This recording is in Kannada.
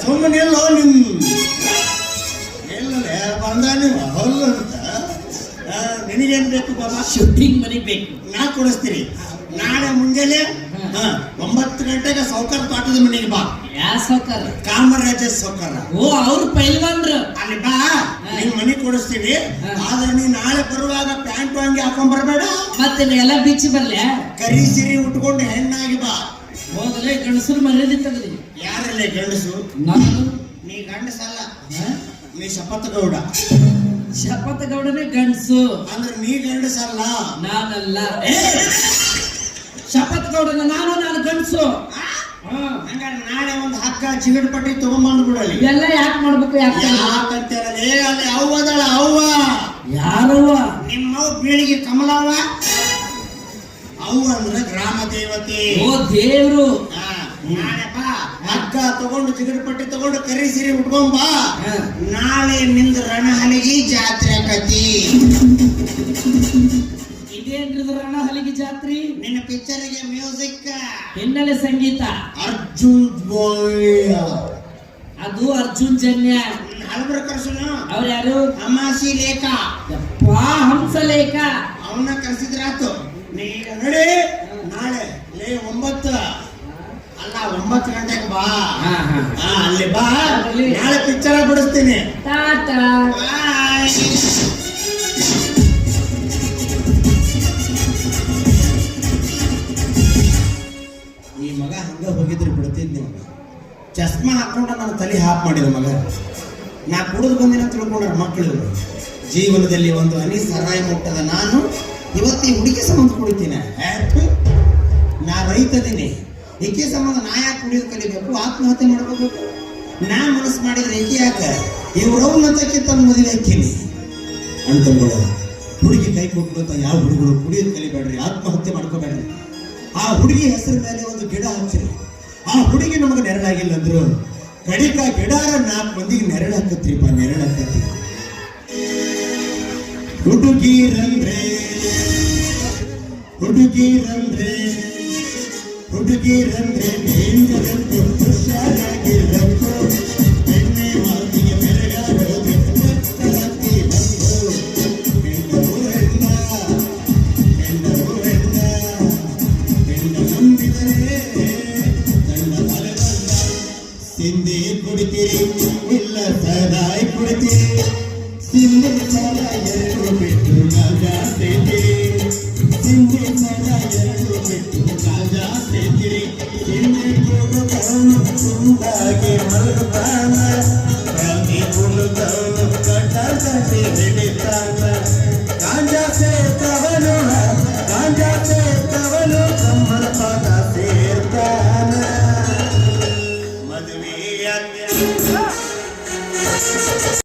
ಸುಮ್ಮನಿಲ್ಲೋ ನಿಮ್ ಎಲ್ಲೇ ಬಂದ ನೀವು ಹೊಲ್ಲ ಅಂತ ನಿನಗೇನ್ ಬೇಕು ಬಾಬಾ? ಶೂಟಿಂಗ್ ಮನಿ ಬೇಕು. ನಾ ಕೊಡಿಸ್ತೀನಿ. ನಾಳೆ ಮುಂಜಾನೆ 9 ಗಂಟೆಗೆ ಸೌಕರ್ ತೋಟದ ಮನೆಗೆ ಬಾ. ಯಾವ ಸೌಕರ್? ಕಾಮರಾಜ ಸೌಕರ. ಓ, ಅವ್ರು ಪೈಲ್ವಾನ್ರು. ಅಲ್ಲಿ ಬಾ, ನಿನ್ ಮನೆ ಕೊಡಿಸ್ತೀನಿ. ಆದ್ರೆ ನೀ ನಾಳೆ ಬರುವಾಗ ಪ್ಯಾಂಟ್ ಅಂಗಿ ಹಾಕೊಂಡ್ ಬರಬೇಡ. ಮತ್ತೆ ಎಲ್ಲ ಬಿಚ್ಚಿ ಬರ್ಲೆ? ಕರಿ ಸಿರಿ ಉಟ್ಕೊಂಡು ಹೆಣ್ಣಾಗಿ ಬಾ. ಹೋಗಲೇ ಗಂಡಸರು ಮರ್ಯಾದೆ ತಗದಿ. ಯಾರಲ್ಲೇ ಗಂಡಸು? ನಾನು. ನೀ ಗಂಡಸಲ್ಲ, ನೀ ಶಪಥಗೌಡ. ಶಪಥಗೌಡನೇ ಗಂಡಸು ಅಂದ್ರೆ ನೀ ಗಂಡಸಲ್ಲ. ನಾನಲ್ಲ. ಶಪಥಗೌಡನ ನಾನು ಗಂಡಸು. ಹಂಗಾರೆ ನಾಳೆ ಒಂದು ಹಗ್ಗ ಚಿಗಡ್ ಪಟ್ಟಿ ತಗೊಂಡ್ಬಂದು ಬಿಡಲಿ. ಎಲ್ಲ ಯಾಕೆ ಮಾಡ್ಬೇಕು? ಯಾಕಂತ ಅಲ್ಲಿ ಅವ್ವ ಅದಳ. ಅವ್ವ ಯಾರವ್ವ? ನಿಮ್ಮವ್ವ ಬೀಳಿಗೆ ಕಮಲವ್ವ. ಅವ್ವ ಅಂದ್ರೆ ಗ್ರಾಮ ದೇವತೆ. ಓ ದೇವ್ರು. ನಾಳೆ ಬಾ, ಹಗ್ಗ ತಗೊಂಡು ಚಿಗಡ್ ಪಟ್ಟಿ ತಗೊಂಡು ಕರಿ ಸಿರಿ ಉಟ್ಕೊಂಡ್ ಬಾ. ನಾಳೆ ನಿಂದ ರಣಹಲಿಗಿ ಜಾತ್ರೆ ಆಕತಿ. ಇದೇನ್ರಿದು ರಣಹಲಿಗಿ ಜಾತ್ರೆ? ನಿನ್ನ ಪಿಕ್ಚರ್ಗೆ ಮ್ಯೂಸಿಕ್, ಹಿನ್ನೆಲೆ ಸಂಗೀತ. ಅರ್ಜುನ್ ಬಾಯ್. ಅದು ಅರ್ಜುನ್ ಜನ್ಯ. ಹಳಬರ ಕರ್ಸನು. ಅವ್ರು ಯಾರು? ಹಮಾಸಿ ಲೇಖ. ಹಂಸಲೇಖ. ಅವನ್ನ ಕರ್ಸಿದ್ರಾತು. ನೀಗ ನೋಡಿ, ನಾಳೆ 9 ಅಲ್ಲ 9 ಗಂಟೆಗೆ ಬಾ. ಅಲ್ಲಿ ಬಾ, ನಾಳೆ ಪಿಕ್ಚರ್ ಬಿಡಿಸ್ತೀನಿ. ಟಾಟಾ ಬಾಯ್. ಈ ಮಗ ಹಂಗ ಹೋಗಿದ್ರೆ ಬಿಡ್ತಿದ್ದೆ. ಚಸ್ಮಾ ಹಾಕೊಂಡ ನನ್ನ ತಲೆ ಹಾಪ್ ಮಾಡಿದ ಮಗ. ನಾ ಕುಡಿದು ಬಂದಿನ ತಿಳ್ಕೊಂಡ್ರ ಮಕ್ಕಳು. ಜೀವನದಲ್ಲಿ ಒಂದು ಹನಿ ಸರಾಯಿ ಮುಟ್ಟದ ನಾನು ಇವತ್ತು ಈ ಹುಡುಗಿ ಸಂಬಂಧ ಕುಡಿತೀನಿ. ನಾ ರೈತದೀನಿ. ಈಕೆ ಸಂಬಂಧ ನಾ ಯಾಕೆ ಕುಡಿಯೋದು ಕಲಿಬೇಕು? ಆತ್ಮಹತ್ಯೆ ಮಾಡ್ಕೋಬೇಕು? ನಾ ಮನಸ್ಸು ಮಾಡಿದ್ರೆ ಏಕೆ ಯಾಕೆ ಇವ್ರವ್ನತಕ್ಕಿಂತ ಮದುವೆ ಹಾಕಿನಿ ಅಂತಂದ್ಬಿಡ. ಹುಡುಗಿ ಕೈ ಕೊಟ್ಟು ಯಾವ ಹುಡುಗರು ಕುಡಿಯೋದು ಕಲಿಬೇಡ್ರಿ, ಆತ್ಮಹತ್ಯೆ ಮಾಡ್ಕೋಬೇಡ್ರಿ. ಆ ಹುಡುಗಿ ಹೆಸರ ಮೇಲೆ ಒಂದು ಗಿಡ ಹಚ್ಚಿರಿ. ಆ ಹುಡುಗಿ ನಮಗೆ ನೆರಳಾಗಿಲ್ಲ ಅಂದ್ರು ಕಡಿಕ ಗಿಡಾರ 4 ಮಂದಿಗೆ ನೆರಳು ಹಾಕತ್ರಿಪ್ಪ. ನೆರಳು ಹಾಕತ್ರಿ. ಹುಡುಗಿರಂದ್ರೆ ಡೇಂಜರಂತೆ ಹುಷಾರಾಗಿರಬೇಕು. ಎಣ್ಣೆ ಮಾತಿಗೆ ಬೆರಗಾಡೋದು ಹತ್ತಿ ಬಂದು ಹೆಣ್ಣ ನಂಬಿದರೆ ಗಂಡ ಬಲಗಂಡ. ಸಿಂಧಿ ಕುಡಿತೀರಿ ಇಲ್ಲ ಸರಾಯಿ ಕುಡಿತೀರಿ? ಸಿಂಧಿ ಸರ 2 ಬಿಟ್ಟು ಗಾಂಜಾ ಸೇತೀರಿ. ಸಿಂಧಿ ಸರ 2 ಬಿಟ್ಟು ಗಾಂಜಾ ಸೇತೀರಿ. ಸಿಂಧಿ ಕೂಡ ಕಣ್ಣು ತುಂಬ